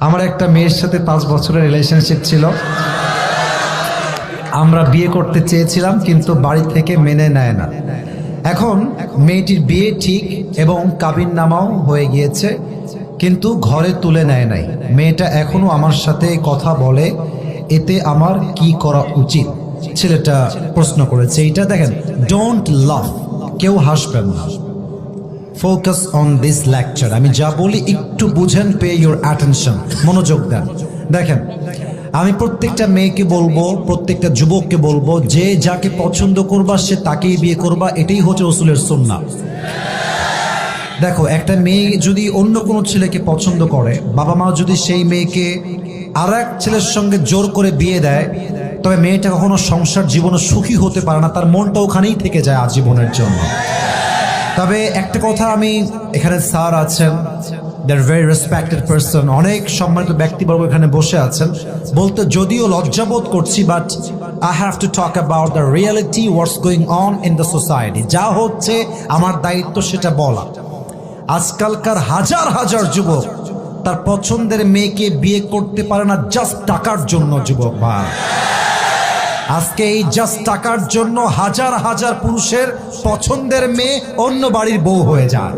আমার একটা মেয়ের সাথে 5 বছরের রিলেশনশিপ ছিল। আমরা বিয়ে করতে চেয়েছিলাম কিন্তু বাড়ি থেকে মেনে নেয় না। এখন মেয়েটির বিয়ে ঠিক এবং কাবিননামাও হয়ে গিয়েছে, কিন্তু ঘরে তুলে নেয় নাই। মেয়েটা এখনো আমার সাথে কথা বলে, এতে আমার কি করা উচিত? ছেলেটা প্রশ্ন করেছে। এইটা দেখেন, ডোন্ট লাভ, কেউ হাসবেন না। Focus on this lecture. আমি যা বলি একটু বুঝেন, পে ইউর অ্যাটেনশন, মনোযোগ দেন। দেখেন, আমি প্রত্যেকটা মেয়েকে বলবো, প্রত্যেকটা যুবককে বলবো, যে যাকে পছন্দ করবা সে তাকেই বিয়ে করবা। এটাই হচ্ছে রাসূলের সুন্নাহ। দেখো, একটা মেয়ে যদি অন্য কোনো ছেলেকে পছন্দ করে, বাবা মা যদি সেই মেয়েকে আর এক ছেলের সঙ্গে জোর করে বিয়ে দেয়, তবে মেয়েটা কখনো সংসার জীবনে সুখী হতে পারে না, তার মনটা ওখানেই থেকে যায় আজীবনের জন্য। তবে একটা কথা, আমি এখানে স্যার আছেন, দে আর ভেরি রেসপেক্টেড পারসন, অনেক সম্মানিত ব্যক্তিবর্গ এখানে বসে আছেন, বলতে যদিও লজ্জাবোধ করছি, but I have to talk about the reality, what's going on in the society. যা হচ্ছে আমার দায়িত্ব সেটা বলা। আজকালকার হাজার হাজার যুবক তার পছন্দের মেয়েকে বিয়ে করতে পারে না জাস্ট টাকার জন্য। যুবক ভাই, আজকে এই জাস্ট টাকার জন্য হাজার হাজার পুরুষের পছন্দের মেয়ে অন্য বাড়ির বউ হয়ে যায়।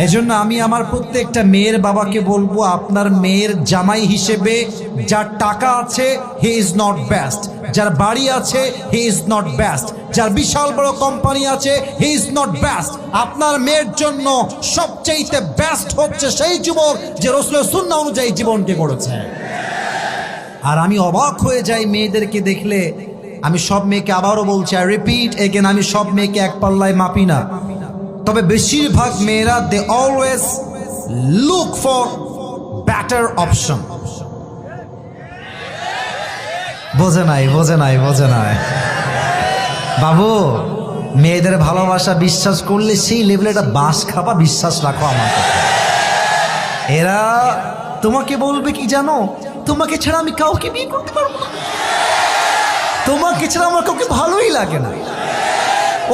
এজন্য আমি আমার প্রত্যেকটা মেয়ের বাবাকে বলবো, আপনার মেয়ের জামাই হিসেবে যার টাকা আছে হি ইজ নট বেস্ট, যার বাড়ি আছে হি ইজ নট বেস্ট, যার বিশাল বড় কোম্পানি আছে হি ইজ নট বেস্ট। আপনার মেয়ের জন্য সবচেয়ে বেস্ট হচ্ছে সেই যুবক যে রাসূলের সুন্নাহ অনুযায়ী জীবনকে গড়েছে। আর আমি অবাক হয়ে যাই মেয়েদেরকে দেখলে। আমি সব মেয়েকে আবারও বলছি, আই রিপিট এগেন, আমি সব মেয়েকে এক পাল্লায় মাপি না, তবে বেশিরভাগ মেয়েরা they always look for better option. বোঝে নাই, বোঝে নাই, বোঝে নাই বাবু। মেয়েদের ভালোবাসা বিশ্বাস করলে সেই লেভেলে একটা বাস খাবা, বিশ্বাস রাখো আমার কথা। এরা তোমাকে বলবে কি জানো, তোমাকে ছাড়া আমি কাউকে বিয়ে করতে পারবো না, তোমাকে ছাড়া আমার কাউকে ভালোই লাগে না।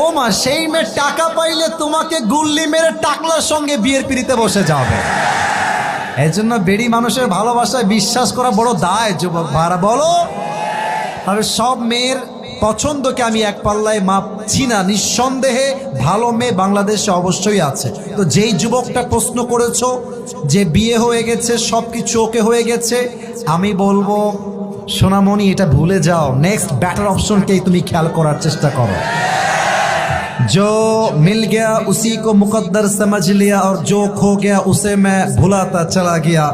ও মা, সেই মেয়ে টাকা পাইলে তোমাকে গুল্লি মেরে টাকলার সঙ্গে বিয়ের পিড়িতে বসে যাবে। এই জন্য বেড়ি মানুষের ভালোবাসায় বিশ্বাস করা বড় দায়। যুবক ভাড়া বলো, তবে সব মেয়ের পছন্দকে আমি এক পাল্লায় মাপছি না। নিঃসন্দেহে ভালো মেয়ে বাংলাদেশে অবশ্যই আছে। তো যেই যুবকটা প্রশ্ন করেছো যে বিয়ে হয়ে গেছে, সব কিছু ওকে হয়ে গেছে, আমি বলবো সোনামণি, এটা ভুলে যাও। নেক্সট বেটার অপশনকেই তুমি খেয়াল করার চেষ্টা করো। जो मिल गया उसी को मुकद्दर समझ लिया और जो खो गया उसे मैं भुलाता चला गया।